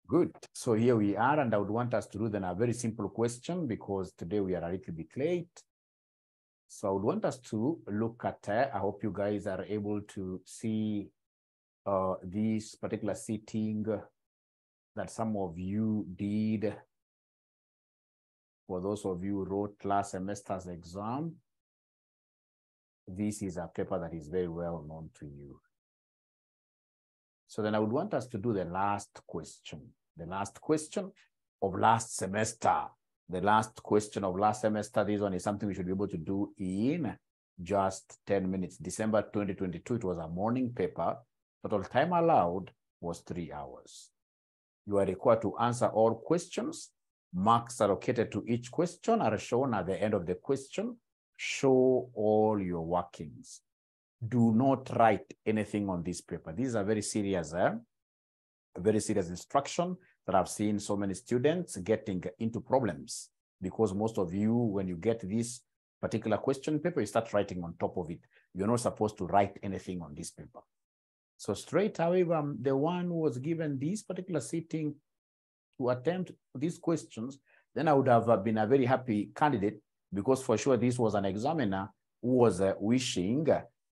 Good. So here we are, and I would want us to do then a very simple question because today we are a little bit late. So I would want us to look at, I hope you guys are able to see this particular sitting that some of you did. For those of you who wrote last semester's exam, this is a paper that is very well known to you. So then I would want us to do the last question of last semester. The last question of last semester, this one is something we should be able to do in just 10 minutes. December 2022, it was a morning paper. Total time allowed was 3 hours. You are required to answer all questions. Marks allocated to each question are shown at the end of the question. Show all your workings. Do not write anything on this paper. This is a very serious instruction that I've seen so many students getting into problems, because most of you, when you get this particular question paper, you start writing on top of it. You're not supposed to write anything on this paper. So straight away, the one who was given this particular sitting to attempt these questions, then I would have been a very happy candidate, because for sure this was an examiner who was wishing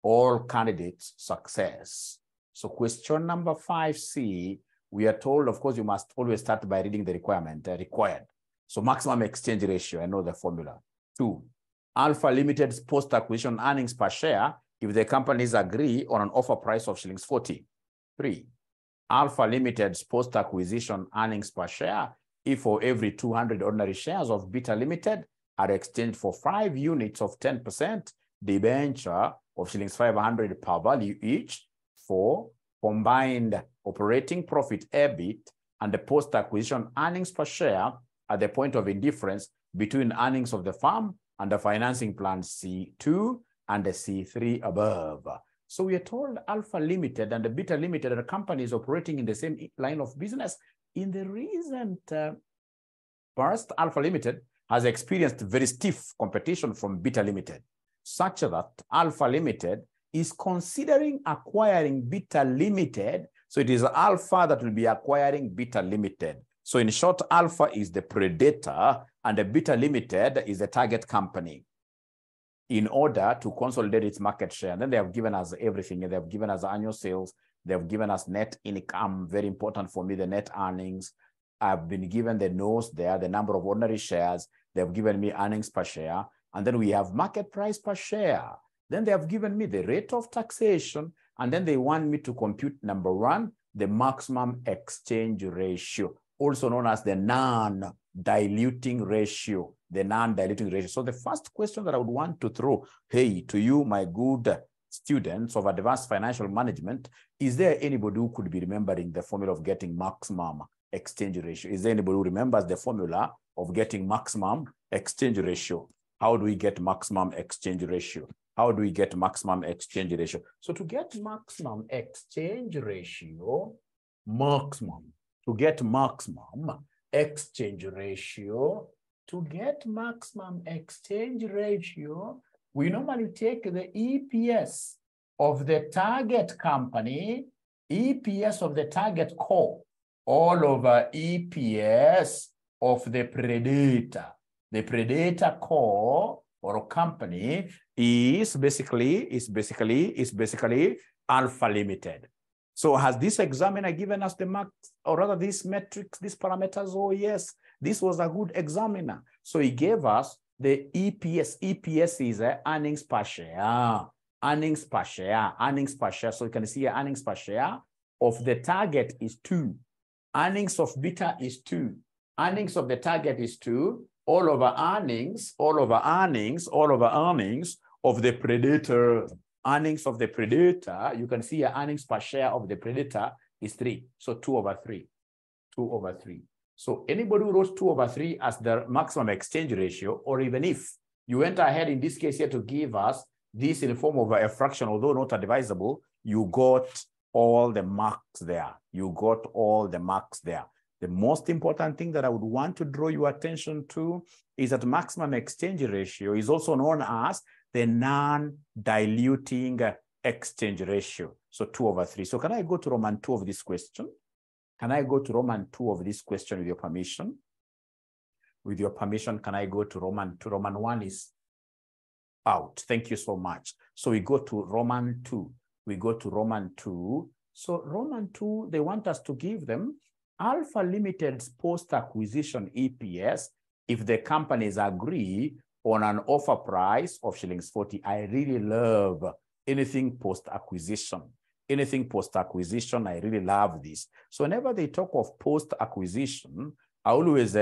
all candidates success. So question number 5C, we are told, of course, you must always start by reading the requirement, required. So maximum exchange ratio, I know the formula. 2, Alpha Limited's post-acquisition earnings per share if the companies agree on an offer price of shillings 40. 3, Alpha Limited's post-acquisition earnings per share if for every 200 ordinary shares of Beta Limited are exchanged for 5 units of 10% debenture of shillings 500 per value each. 4, combined operating profit EBIT and the post-acquisition earnings per share at the point of indifference between earnings of the firm and the financing plan C2 and the C3 above. So we are told Alpha Limited and the Beta Limited are companies operating in the same line of business. In the recent past, Alpha Limited has experienced very stiff competition from Beta Limited, such that Alpha Limited is considering acquiring Beta Limited. So it is Alpha that will be acquiring Beta Limited. So in short, Alpha is the predator and the Beta Limited is the target company, in order to consolidate its market share. And then they have given us everything. They have given us annual sales. They have given us net income, very important for me, the net earnings. I've been given the notes there, the number of ordinary shares. They have given me earnings per share. And then we have market price per share. Then they have given me the rate of taxation. And then they want me to compute, number 1, the maximum exchange ratio, also known as the non-diluting ratio, the non-diluting ratio. So the first question that I would want to throw, hey, to you, my good students of advanced financial management, is there anybody who could be remembering the formula of getting maximum exchange ratio? Is there anybody who remembers the formula of getting maximum exchange ratio? How do we get maximum exchange ratio? How do we get maximum exchange ratio? So to get maximum exchange ratio, to get maximum exchange ratio, we normally take the EPS of the target company, EPS of the target core, all over EPS of the predator. The predator core or company is basically Alpha Limited. So has this examiner given us the marks, or rather these metrics, these parameters? Oh yes, this was a good examiner. So he gave us the EPS. EPS is earnings per share. Earnings per share. So you can see earnings per share of the target is 2. Earnings of Beta is 2. Earnings of the target is 2. All over earnings of the predator. Earnings of the predator, you can see earnings per share of the predator is 3. So 2 over 3. So anybody who wrote 2 over 3 as the maximum exchange ratio, or even if you went ahead in this case here to give us this in the form of a fraction, although not advisable, you got all the marks there. The most important thing that I would want to draw your attention to is that maximum exchange ratio is also known as the non-diluting exchange ratio. So 2 over 3. So can I go to Roman 2 of this question? Can I go to Roman 2 of this question with your permission? With your permission, can I go to Roman 2? Roman 1 is out. Thank you so much. So we go to Roman 2. We go to Roman 2. So Roman 2, they want us to give them Alpha Limited's post-acquisition EPS if the companies agree on an offer price of shillings 40. I really love anything post-acquisition. Anything post-acquisition, I really love this. So whenever they talk of post-acquisition, I always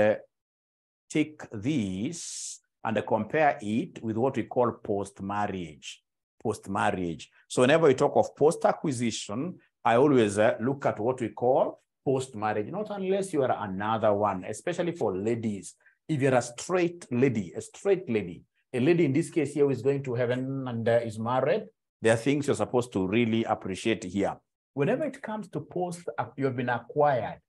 take this and compare it with what we call post-marriage. Post-marriage. So whenever we talk of post-acquisition, I always look at what we call post-marriage, not unless you are another one, especially for ladies. If you're a straight lady, a lady in this case here who is going to heaven and is married, there are things you're supposed to really appreciate here. Whenever it comes to you've been acquired,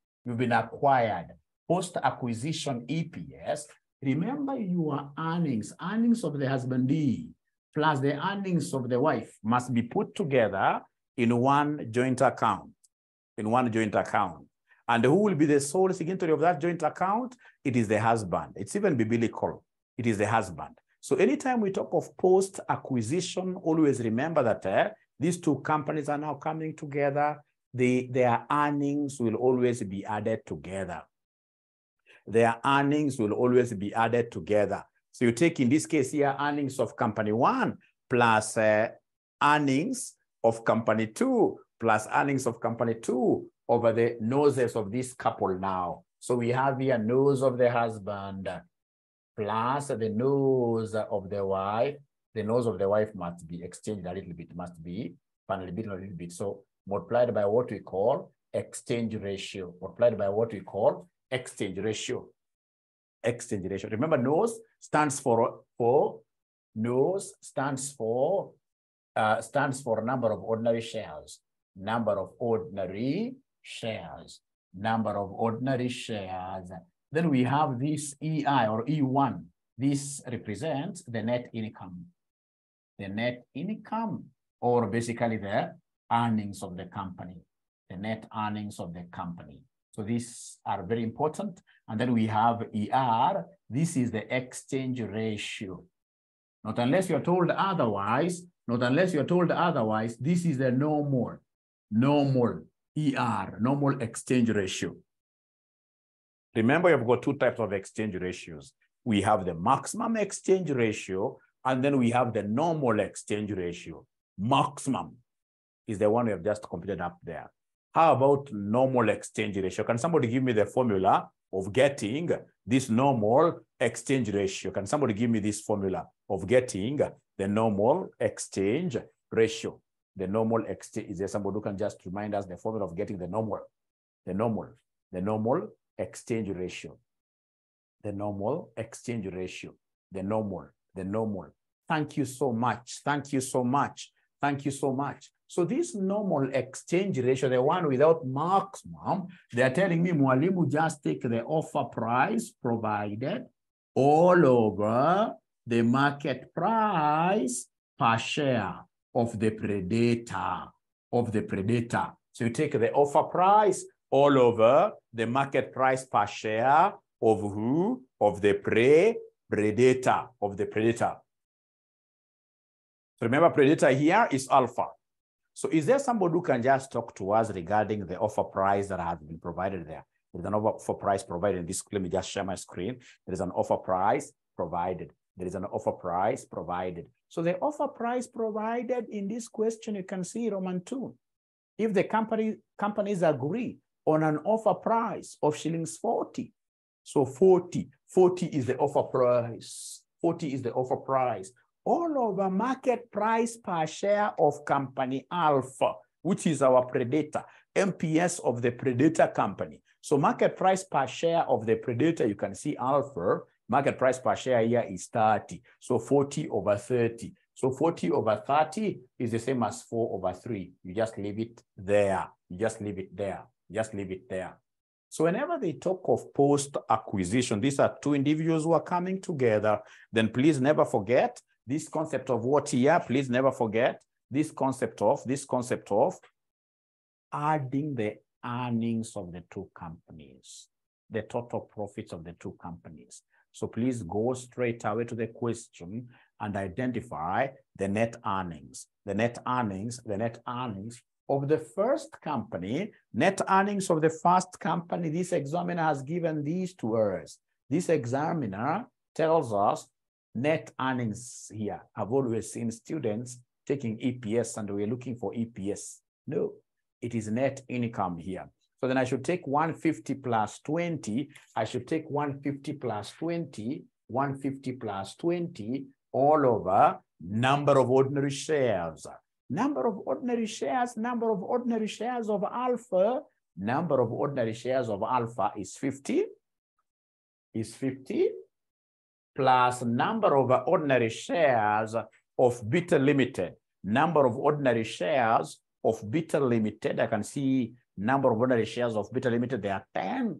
post-acquisition EPS, remember your earnings of the husbandee plus the earnings of the wife must be put together in one joint account, And who will be the sole signatory of that joint account? It is the husband. It's even biblical. It is the husband. So anytime we talk of post-acquisition, always remember that these two companies are now coming together. Their earnings will always be added together. Their earnings will always be added together. So you take, in this case here, earnings of company 1 plus earnings of company 2 plus earnings of company 2 over the noses of this couple now. So we have here nose of the husband plus the nose of the wife. The nose of the wife must be exchanged a little bit, must be a little bit. So multiplied by what we call exchange ratio, multiplied by what we call exchange ratio. Exchange ratio. Remember, nose stands for nose stands for number of ordinary shares. Number of ordinary shares. Number of ordinary shares. Then we have this EI or E1. This represents the net income. The net income, or basically the earnings of the company. The net earnings of the company. So these are very important. And then we have ER. This is the exchange ratio. Not unless you're told otherwise, this is the normal ER, normal exchange ratio. Remember, you've got two types of exchange ratios. We have the maximum exchange ratio, and then we have the normal exchange ratio. Maximum is the one we have just computed up there. How about normal exchange ratio? Can somebody give me the formula of getting this normal exchange ratio? Can somebody give me this formula of getting the normal exchange ratio? The normal exchange, is there somebody who can just remind us the formula of getting the normal exchange ratio? The normal exchange ratio, the normal. Thank you so much. So this normal exchange ratio, the one without maximum, they're telling me, Mwalimu, just take the offer price provided all over the market price per share of the predator, So you take the offer price all over the market price per share of who? Of the predator, So remember, predator here is alpha. So is there somebody who can just talk to us regarding the offer price that has been provided there? There's an offer price provided in this. Let me just share my screen. There is an offer price provided. So the offer price provided in this question, you can see Roman 2. If the companies agree on an offer price of shillings 40, so 40 is the offer price. 40 is the offer price. All over market price per share of company alpha, which is our predator, MPS of the predator company. So market price per share of the predator, you can see alpha, market price per share here is 30. So 40 over 30. So 40 over 30 is the same as 4 over 3. You just leave it there. So whenever they talk of post-acquisition, these are two individuals who are coming together, then please never forget this concept of what here. Please never forget this concept of adding the earnings of the two companies, the total profits of the two companies. So please go straight away to the question and identify the net earnings. The net earnings of the first company, net earnings of the first company. This examiner has given these to us. This examiner tells us net earnings here. I've always seen students taking EPS and we're looking for EPS. No, it is net income here. So then I should take 150 plus 20. I should take 150 plus 20, 150 plus 20 all over number of ordinary shares. Number of ordinary shares, number of ordinary shares of alpha. Number of ordinary shares of alpha is 50. Is 50 plus number of ordinary shares of beta limited. Number of ordinary shares of beta limited. I can see number of ordinary shares of beta limited. They are 10.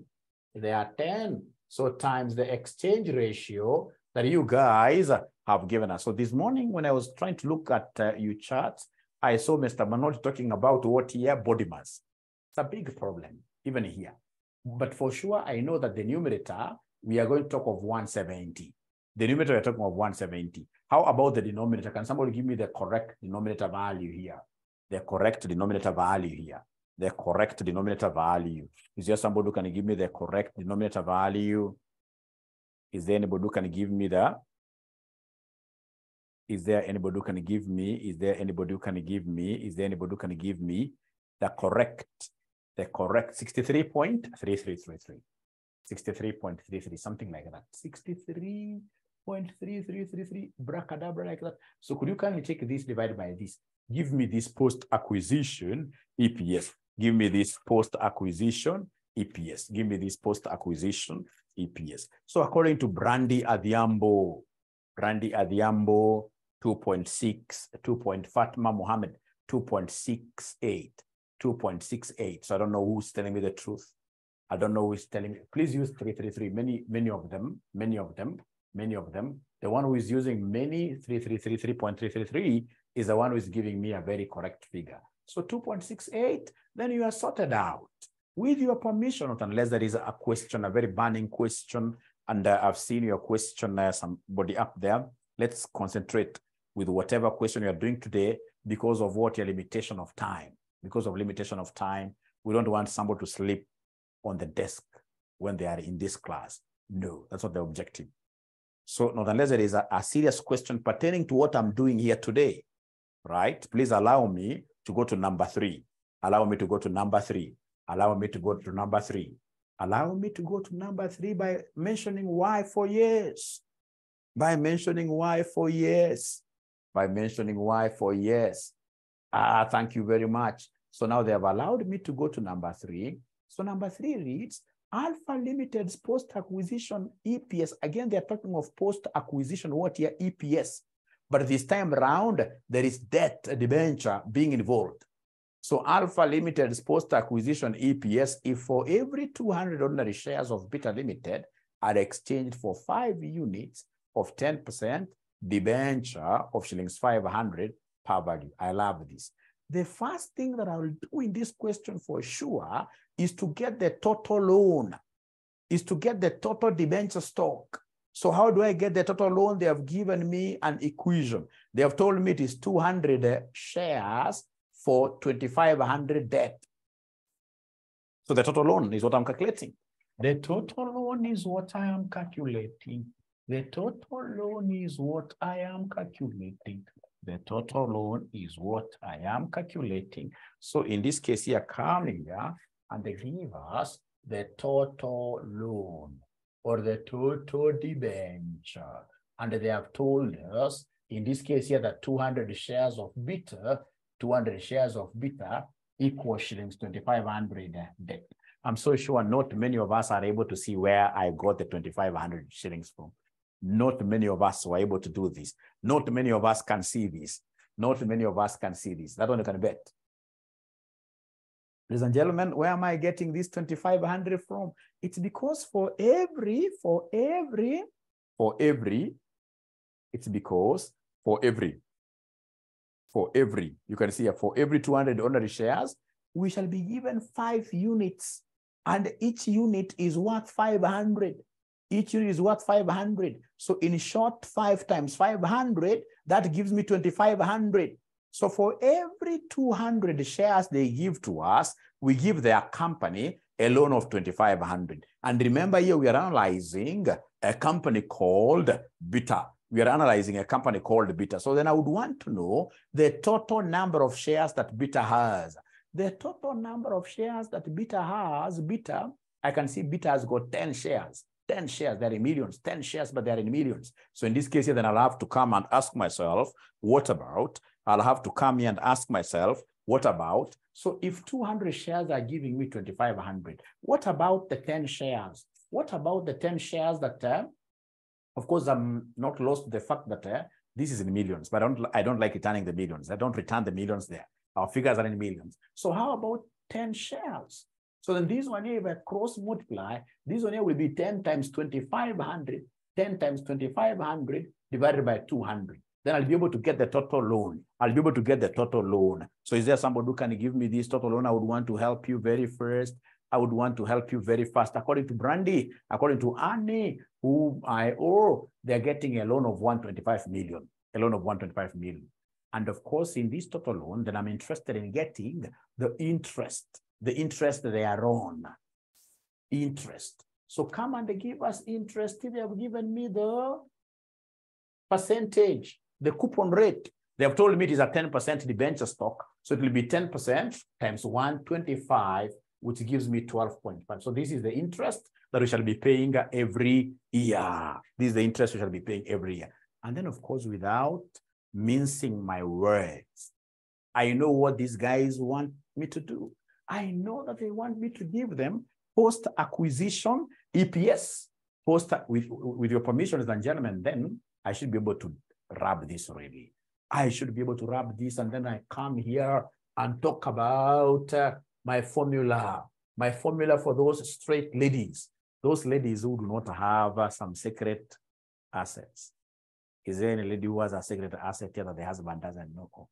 They are 10. So times the exchange ratio that you guys have given us. So this morning when I was trying to look at your charts, I saw Mr. Manoj talking about what here? Body mass. It's a big problem, even here. But for sure, I know that the numerator, we are going to talk of 170. The numerator, we're talking of 170. How about the denominator? Can somebody give me the correct denominator value here? The correct denominator value here. The correct denominator value. Is there somebody who can give me the correct denominator value? Is there anybody who can give me the? Is there anybody who can give me? Is there anybody who can give me? Is there anybody who can give me the correct 63.3333. 63.33, something like that. 63.3333, bracadabra like that. So could you kindly take this divided by this? Give me this post-acquisition EPS. Give me this post-acquisition EPS. Give me this post-acquisition EPS. So according to Brandy Adhiambo, 2.6, Fatma Mohammed, 2.68, 2.68. So I don't know who's telling me the truth. I don't know who is telling me. Please use 333. Many of them. The one who is using many 333 is the one who is giving me a very correct figure. So 2.68, then you are sorted out. With your permission, not unless there is a question, a very burning question, and I've seen your question, somebody up there. Let's concentrate with whatever question you are doing today because of what your limitation of time. Because of limitation of time, we don't want somebody to sleep on the desk when they are in this class. No, that's not the objective. So not unless there is a serious question pertaining to what I'm doing here today, right? Please allow me to go to number 3. Allow me to go to number 3. Allow me to go to number 3. Allow me to go to number 3 by mentioning why for yes. By mentioning why for yes. By mentioning why for yes. Thank you very much. So now they have allowed me to go to number 3. So number 3 reads, Alpha Limited's post-acquisition EPS. Again, they're talking of post-acquisition, what here? EPS. But this time around, there is debt, debenture being involved. So Alpha Limited's post-acquisition EPS, if for every 200 ordinary shares of Beta Limited are exchanged for 5 units of 10% debenture of shillings 500 per value. I love this. The first thing that I will do in this question for sure is to get the total loan, is to get the total debenture stock. So how do I get the total loan? They have given me an equation. They have told me it is 200 shares for 2,500 debt. So the total loan is what I'm calculating. The total loan is what I am calculating. The total loan is what I am calculating. The total loan is what I am calculating. So in this case here, come here and they give us the total loan or the total debenture. And they have told us, in this case here, that 200 shares of Beta, 200 shares of Beta equals shillings 2,500 debt. I'm so sure not many of us are able to see where I got the 2,500 shillings from. Not many of us were able to do this. Not many of us can see this. Not many of us can see this. That one you can bet. Ladies and gentlemen, where am I getting this 2,500 from? It's because for every, you can see here, for every 200 ordinary shares, we shall be given 5 units, and each unit is worth 500. Each unit is worth 500. So in short, 5 times 500, that gives me 2,500. So for every 200 shares they give to us, we give their company a loan of 2,500. And remember here, we are analyzing a company called Beta. We are analyzing a company called Beta. So then I would want to know the total number of shares that Beta has. The total number of shares that Beta has, I can see Beta has got 10 shares. 10 shares, they're in millions. 10 shares, but they're in millions. So in this case here, then I'll have to come and ask myself, what about? I'll have to come here and ask myself, what about? So if 200 shares are giving me 2,500, what about the 10 shares? What about the 10 shares that, of course, I'm not lost to the fact that this is in millions, but I don't like returning the millions. I don't return the millions there. Our figures are in millions. So how about 10 shares? So then this one here, if I cross multiply, this one here will be 10 times 2,500, 10 times 2,500 divided by 200. Then I'll be able to get the total loan. I'll be able to get the total loan. So is there somebody who can give me this total loan? I would want to help you very first. I would want to help you very fast. According to Brandy, according to Annie, who I owe, they're getting a loan of 125 million, a loan of 125 million. And of course, in this total loan, then I'm interested in getting the interest they are on. Interest. So come and give us interest. They have given me the percentage, the coupon rate. They have told me it is a 10% debenture stock. So it will be 10% times 125, which gives me 12.5. So this is the interest that we shall be paying every year. This is the interest we shall be paying every year. And then, of course, without mincing my words, I know what these guys want me to do. I know that they want me to give them post-acquisition EPS. With your permission, ladies and gentlemen, then I should be able to wrap this really. I should be able to wrap this, and then I come here and talk about my formula for those straight ladies, those ladies who do not have some secret assets. Is there any lady who has a secret asset here that the husband doesn't know of?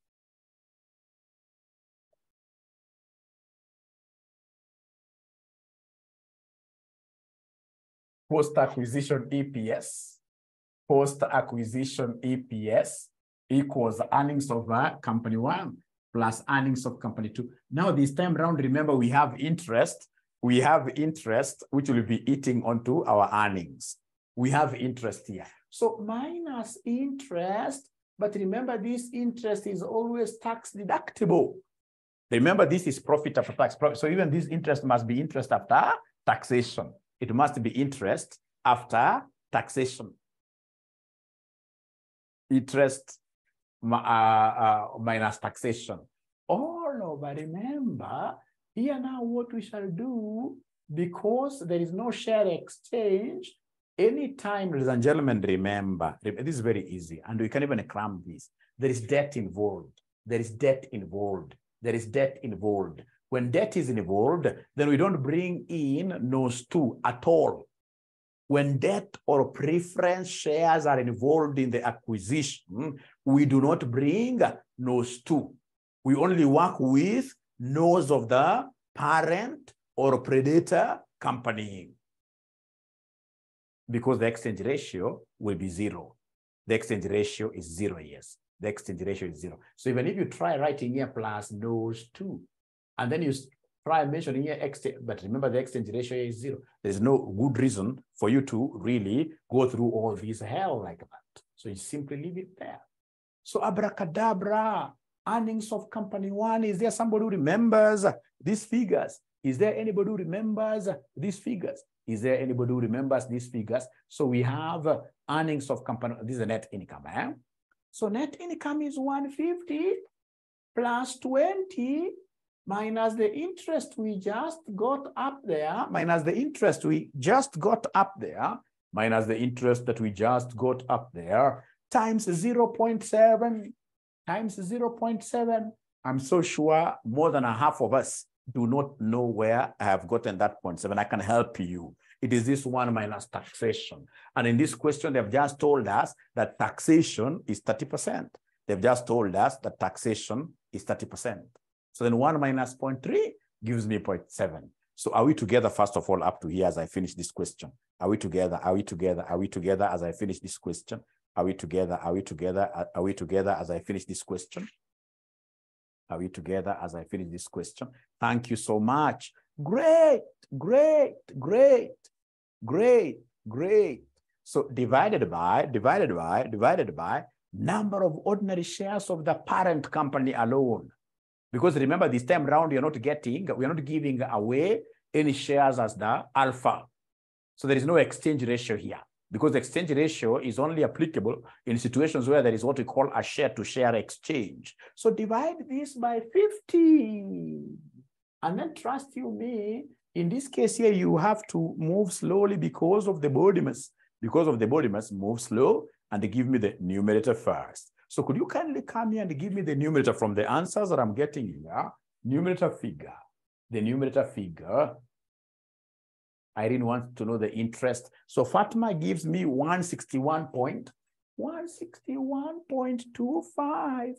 Post-acquisition EPS. Post-acquisition EPS equals earnings of company 1 plus earnings of company 2. Now, this time around, remember, we have interest. We have interest, which will be eating onto our earnings. We have interest here. So minus interest, but remember, this interest is always tax deductible. Remember, this is profit after tax. So even this interest must be interest after taxation. It must be interest after taxation. Interest minus taxation. Oh, no, but remember, here now what we shall do, because there is no share exchange, anytime, ladies and gentlemen, remember, this is very easy, and we can even cram this. There is debt involved. There is debt involved. There is debt involved. When debt is involved, then we don't bring in notes 2 at all. When debt or preference shares are involved in the acquisition, we do not bring notes 2. We only work with notes of the parent or predator company, because the exchange ratio will be 0. The exchange ratio is 0, yes. The exchange ratio is 0. So even if you try writing here plus notes 2, and then you try mentioning here exchange, but remember the exchange ratio is 0. There's no good reason for you to really go through all this hell like that. So you simply leave it there. So abracadabra, earnings of company 1. Is there somebody who remembers these figures? Is there anybody who remembers these figures? Is there anybody who remembers these figures? So we have earnings of company. This is the net income. So net income is 150 plus 20 minus the interest we just got up there, minus the interest we just got up there, minus the interest that we just got up there, times 0.7, times 0.7. I'm so sure more than a half of us do not know where I have gotten that 0.7. I can help you. It is this one minus taxation. And in this question, they've just told us that taxation is 30%. They've just told us that taxation is 30%. So then 1 minus 0.3 gives me 0.7. So are we together, first of all, up to here as I finish this question? Are we together? Are we together? Are we together as I finish this question? Are we together? Are we together? Are we together as I finish this question? Are we together as I finish this question? Thank you so much. Great, great, great, great, great. So divided by number of ordinary shares of the parent company alone. Because remember, this time round, we're not giving away any shares as the alpha. So there is no exchange ratio here, because the exchange ratio is only applicable in situations where there is what we call a share-to-share exchange. So divide this by 50. And then trust you me, in this case here, you have to move slowly because of the body mass. Because of the body mass, move slow and give me the numerator first. So could you kindly come here and give me the numerator from the answers that I'm getting here? Numerator figure. The numerator figure. Irene wants to know the interest. So Fatima gives me 161.25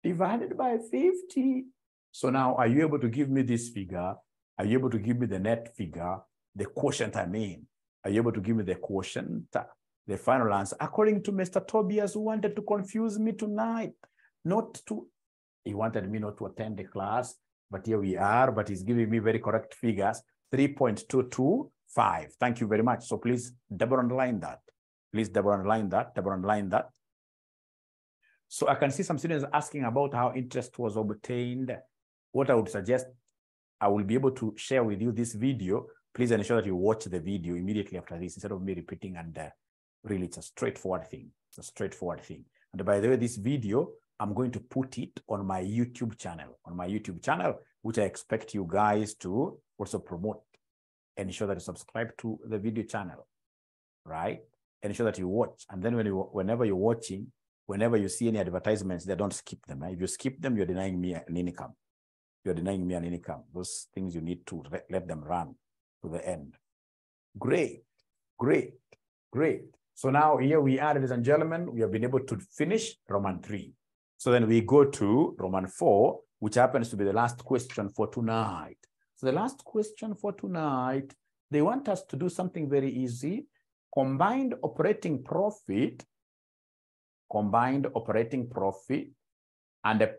divided by 50. So now, are you able to give me this figure? Are you able to give me the net figure? The quotient, I mean. Are you able to give me the quotient? The final answer, according to Mr. Tobias, who wanted to confuse me tonight, he wanted me not to attend the class, but here we are, but he's giving me very correct figures, 3.225. Thank you very much. So please double underline that. Please double underline that, double underline that. So I can see some students asking about how interest was obtained. What I would suggest, I will be able to share with you this video. Please ensure that you watch the video immediately after this, instead of me repeating, and really, it's a straightforward thing. It's a straightforward thing. And by the way, this video, I'm going to put it on my YouTube channel, which I expect you guys to also promote. Ensure that you subscribe to the video channel, right? Ensure that you watch. And then whenever you're watching, whenever you see any advertisements, they don't skip them. Right? If you skip them, you're denying me an income. You're denying me an income. Those things you need to let them run to the end. Great, great, great. So now here we are, ladies and gentlemen, we have been able to finish Roman 3. So then we go to Roman 4, which happens to be the last question for tonight. So the last question for tonight, they want us to do something very easy. Combined operating profit, and the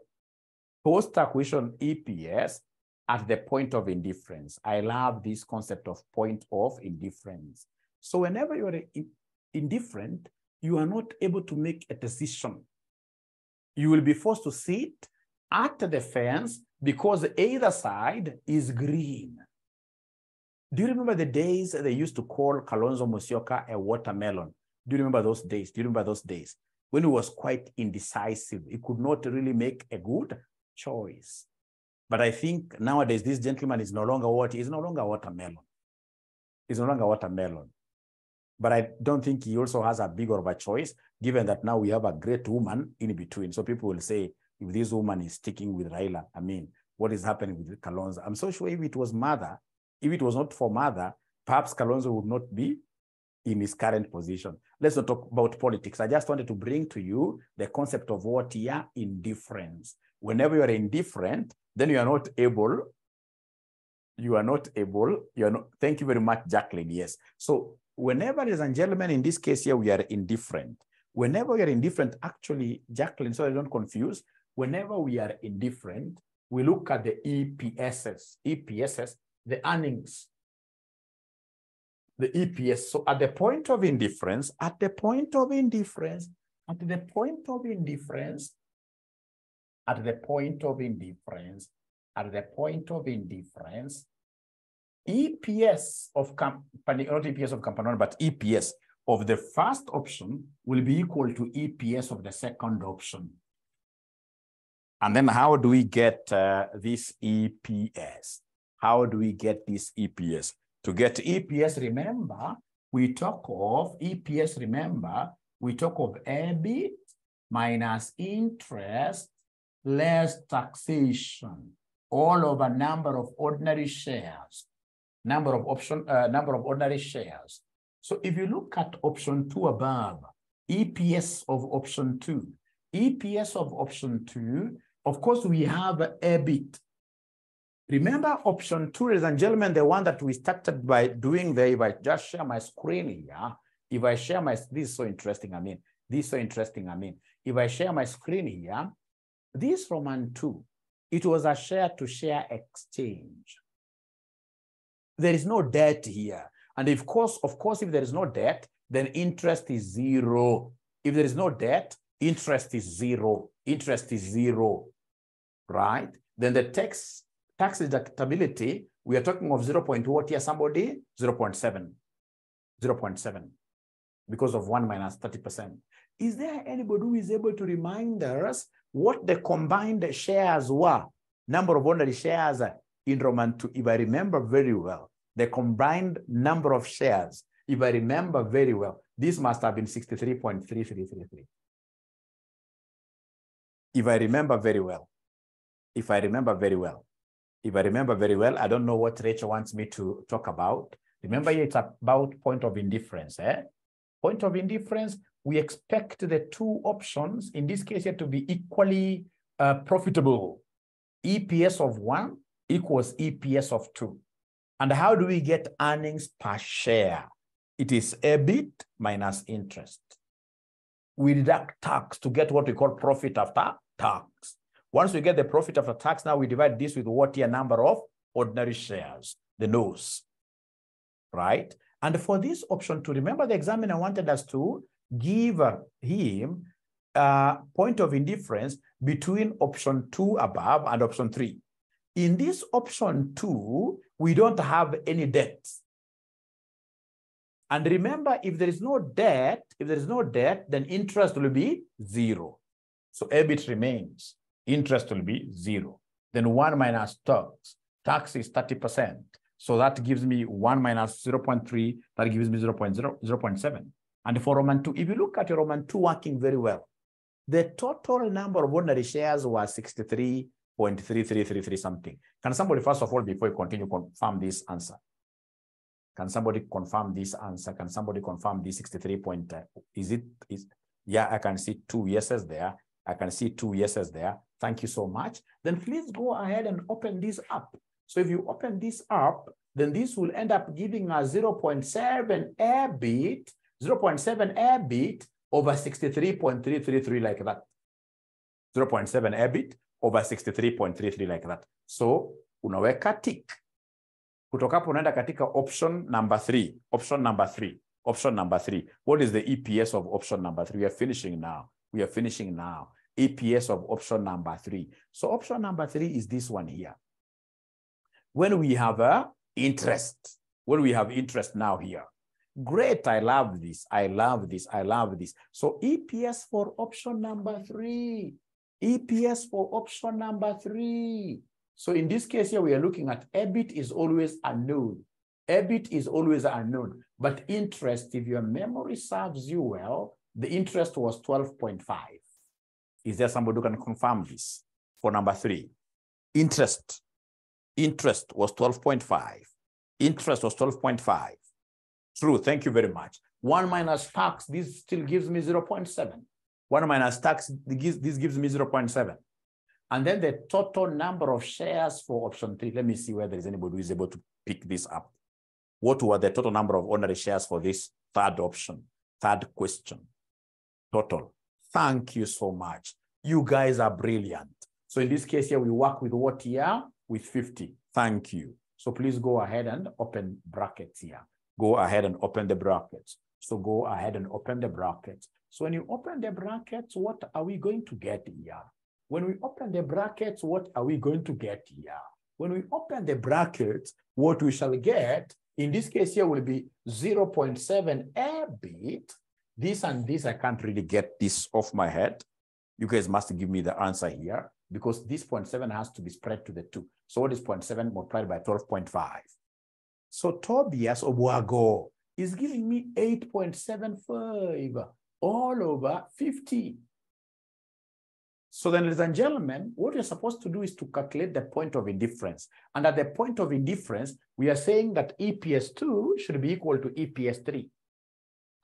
post-acquisition EPS at the point of indifference. I love this concept of point of indifference. So whenever you are indifferent, you are not able to make a decision. You will be forced to sit at the fence because either side is green. Do you remember the days they used to call Kalonzo Musyoka a watermelon? Do you remember those days? When he was quite indecisive, he could not really make a good choice. But I think nowadays this gentleman is no longer watermelon. He's no longer watermelon. But I don't think he also has a bigger of a choice, given that now we have a great woman in between. So people will say, if this woman is sticking with Raila, I mean, what is happening with Kalonzo? I'm so sure if it was Mother, if it was not for Mother, perhaps Kalonzo would not be in his current position. Let's not talk about politics. I just wanted to bring to you the concept of what here, indifference. Whenever you are indifferent, then you are not able, thank you very much, Jacqueline, yes. So whenever, ladies and gentlemen, in this case here, we are indifferent. Whenever we are indifferent, actually, Jacqueline, so I don't confuse, whenever we are indifferent, we look at the EPSs, the earnings, the EPS. So at the point of indifference, EPS of company, not EPS of company, but EPS of the first option will be equal to EPS of the second option. And then how do we get this EPS? How do we get this EPS? To get EPS, remember, we talk of EBIT minus interest less taxation, all over number of ordinary shares. Number of ordinary shares. So if you look at option 2 above, EPS of option 2, Of course, we have a bit. Remember option 2, ladies and gentlemen, the one that we started by doing there. If I just share my screen here, if I share my, this is so interesting, this is so interesting, if I share my screen here, this Roman 2, it was a share-to-share exchange. There is no debt here. And of course, if there is no debt, then interest is 0. If there is no debt, interest is 0. Interest is 0, right? Then the tax deductibility, we are talking of 0. What here, somebody? 0.7. 0.7 because of 1 minus 30%. Is there anybody who is able to remind us what the combined shares were? Number of ordinary shares in Roman 2, if I remember very well, the combined number of shares, if I remember very well, this must have been 63.3333. If I remember very well, I don't know what Rachel wants me to talk about. Remember, it's about point of indifference. Point of indifference, we expect the two options, in this case here, to be equally profitable. EPS of 1 equals EPS of 2. And how do we get earnings per share? It is EBIT minus interest. We deduct tax to get what we call profit after tax. Once we get the profit after tax, now we divide this with what here number of ordinary shares, the nose, right? And for this option 2, remember the examiner wanted us to give him a point of indifference between option 2 above and option 3. In this option 2, we don't have any debt. And remember, if there is no debt, then interest will be 0. So EBIT remains. Interest will be 0. Then 1 minus tax. Tax is 30%. So that gives me 1 minus 0.3. That gives me 0.7. And for Roman 2, if you look at your Roman 2 working very well, the total number of ordinary shares was 63.3333 something. Can somebody, first of all, before you continue, confirm this answer? Can somebody confirm this answer? Can somebody confirm this 63 point? Yeah, I can see 2 yeses there. I can see 2 yeses there. Thank you so much. Then please go ahead and open this up. So if you open this up, then this will end up giving us 0.7 EBIT, 0.7 EBIT over 63.333 like that. 0.7 EBIT over 63.33 like that. So unaweka tick. Kutoka hapo unaenda katika option number 3. Option number 3. Option number 3. What is the EPS of option number 3? We are finishing now. We are finishing now. EPS of option number 3. So option number 3 is this one here. When we have interest, now here. Great, I love this. I love this. I love this. So EPS for option number 3. EPS for option number 3. So in this case here, we are looking at EBIT is always unknown. EBIT is always unknown. But interest, if your memory serves you well, the interest was 12.5. Is there somebody who can confirm this for number 3? Interest was 12.5. Interest was 12.5. True, thank you very much. 1 minus tax, this still gives me 0.7. 1 minus tax, this gives me 0.7. And then the total number of shares for option 3. Let me see whether there is anybody who is able to pick this up. What were the total number of ordinary shares for this third option? Third question. Total. Thank you so much. You guys are brilliant. So in this case here, we work with what here? With 50. Thank you. So please go ahead and open brackets here. Go ahead and open the brackets. So go ahead and open the brackets. So when you open the brackets, what are we going to get here? When we open the brackets, what are we going to get here? When we open the brackets, what we shall get, in this case here, will be 0.7 EBIT. This and this, I can't really get this off my head. You guys must give me the answer here, because this 0.7 has to be spread to the 2. So what is 0.7 multiplied by 12.5? So Tobias Obuago is giving me 8.75 all over 50. So then, ladies and gentlemen, what you're supposed to do is to calculate the point of indifference. And at the point of indifference, we are saying that EPS 2 should be equal to EPS 3.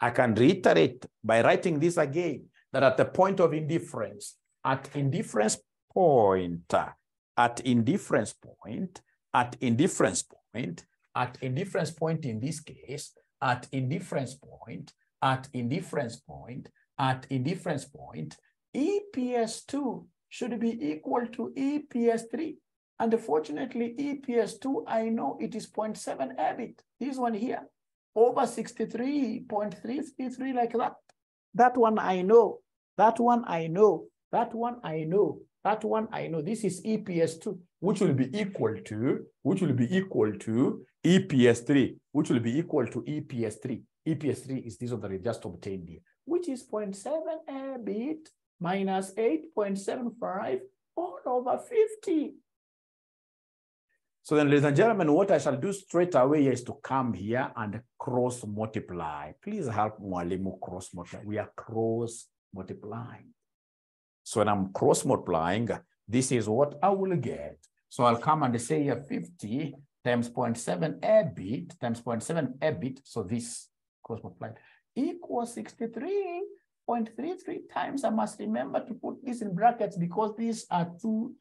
I can reiterate by writing this again, that at the point of indifference, at indifference point, at indifference point, at indifference point, at indifference point in this case, at indifference point, at indifference point, at indifference point, EPS2 should be equal to EPS3. And unfortunately, EPS2, I know it is 0.7 EBIT. This one here, over 63.333 like that. That one I know. That one I know. That one I know. That one I know. This is EPS2, which will be equal to EPS3, which will be equal to EPS3. EPS3 is this one that we just obtained here, which is 0.7 EBIT minus 8.75 all over 50. So then, ladies and gentlemen, what I shall do straight away is to come here and cross multiply. Please help Mwalimu cross multiply. We are cross multiplying. So when I'm cross multiplying, this is what I will get. So I'll come and say here 50 times 0.7 EBIT times 0.7 EBIT. So this cross multiplied equals 63.33 times. I must remember to put this in brackets because these are two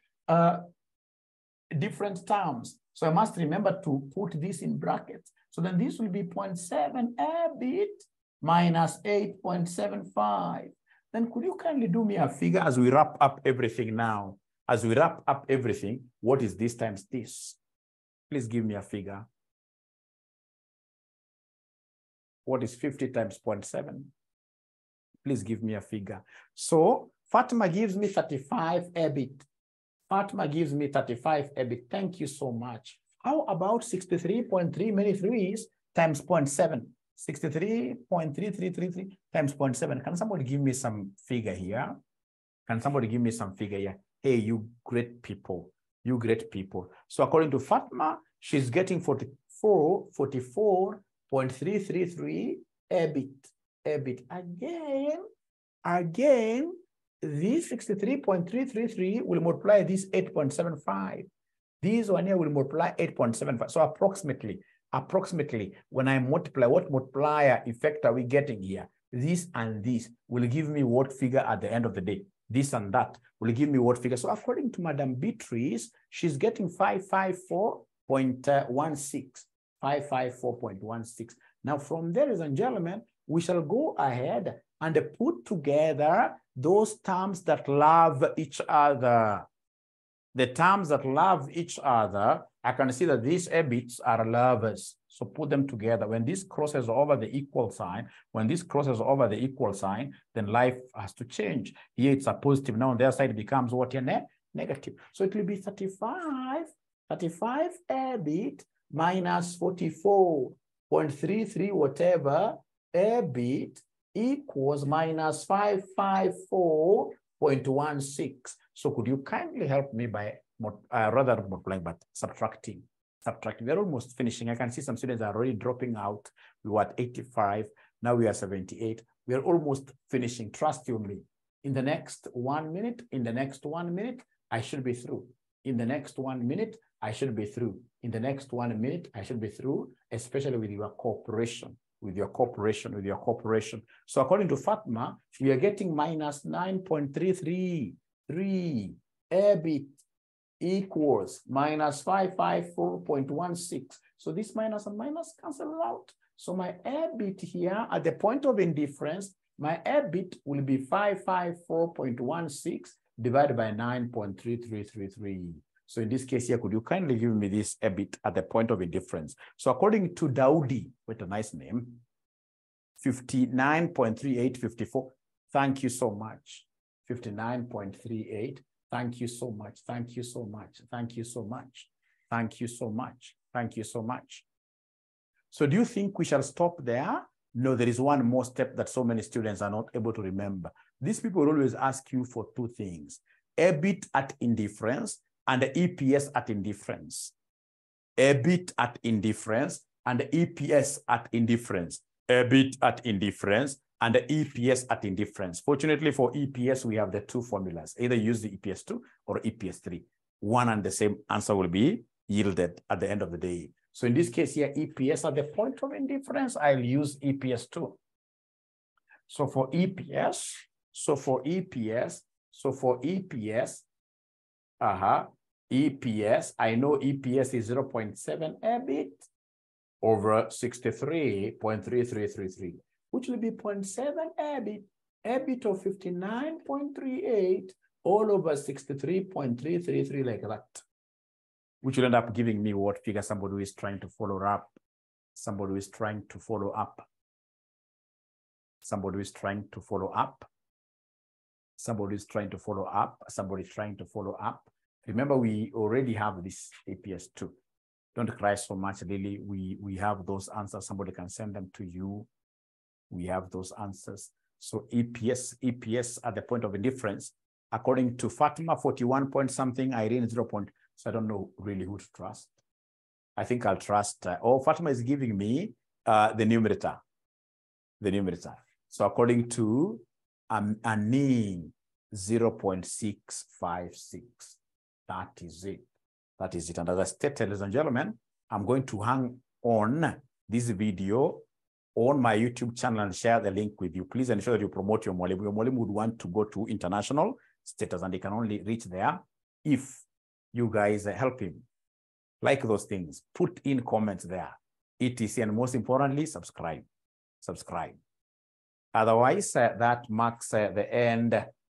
different terms. So I must remember to put this in brackets. So then this will be 0.7 EBIT minus 8.75. Then could you kindly do me a figure as we wrap up everything now? As we wrap up everything, what is this times this? Please give me a figure. What is 50 times 0.7? Please give me a figure. So Fatima gives me 35 EBIT. Fatima gives me 35 EBIT. Thank you so much. How about 63.3 many threes times 0.7? 63.3333 times 0.7. Can somebody give me some figure here? Can somebody give me some figure here? Hey, you great people. You great people. So according to Fatima, she's getting 44.333 EBIT. Again, this 63.333 will multiply this 8.75. This one here will multiply 8.75. So approximately, when I multiply, what multiplier effect are we getting here? This and this will give me what figure at the end of the day? This and that will give me what figure? So according to Madam Beatrice, she's getting 554.16. 554.16. Now from there, ladies and gentlemen, we shall go ahead and put together those terms that love each other. The terms that love each other, I can see that these EBITs are lovers. So put them together. When this crosses over the equal sign, then life has to change. Here it's a positive. Now on their side it becomes what? Negative. So it will be 35 EBIT minus 44.33 whatever EBIT equals minus 554.16. So could you kindly help me by rather multiplying, but subtracting? We're almost finishing. I can see some students are already dropping out. We were at 85. Now we are 78. We are almost finishing. Trust you me. In the next 1 minute, I should be through. In the next 1 minute, I should be through. In the next 1 minute, I should be through, especially with your cooperation. With your cooperation. So according to Fatma, we are getting minus 9.333 EBIT equals minus 554.16. So this minus and minus cancel out. So my EBIT here at the point of indifference, my EBIT will be 554.16 divided by 9.3333. So in this case here, could you kindly give me this EBIT at the point of indifference? So according to Daudi, what a nice name, 59.3854. Thank you so much. 59.38. Thank you so much. Thank you so much. Thank you so much. Thank you so much. Thank you so much. So do you think we shall stop there? No, there is one more step that so many students are not able to remember. These people always ask you for two things: EBIT at indifference and the EPS at indifference. EBIT at indifference and the EPS at indifference. EBIT at indifference and the EPS at indifference. Fortunately for EPS, we have the two formulas. Either use the EPS2 or EPS3. One and the same answer will be yielded at the end of the day. So in this case here, EPS at the point of indifference, I'll use EPS2. So for EPS, EPS, I know EPS is 0.7 EBIT over 63.3333, which will be 0.7 EBIT, EBIT of 59.38 all over 63.333 like that, which will end up giving me what figure? Somebody who is trying to follow up. Somebody who is trying to follow up. Somebody who is trying to follow up. Somebody is trying to follow up. Somebody is trying to follow up. Remember, we already have this APS too. Don't cry so much, Lily. We have those answers. Somebody can send them to you. We have those answers. So EPS at the point of indifference, according to Fatima, 41 point something, Irene 0 point. So I don't know really who to trust. I think I'll trust. Fatima is giving me the numerator. The numerator. So according to Aning, 0.656. That is it. That is it. And as I stated, ladies and gentlemen, I'm going to hang on this video on my YouTube channel and share the link with you. Please ensure that you promote your Mwalimu. Your Mwalimu would want to go to international status, and they can only reach there if you guys help him. Like those things, put in comments there, etc. And most importantly, subscribe. Subscribe. Otherwise, that marks the end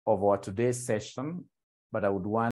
of our today's session. But I would want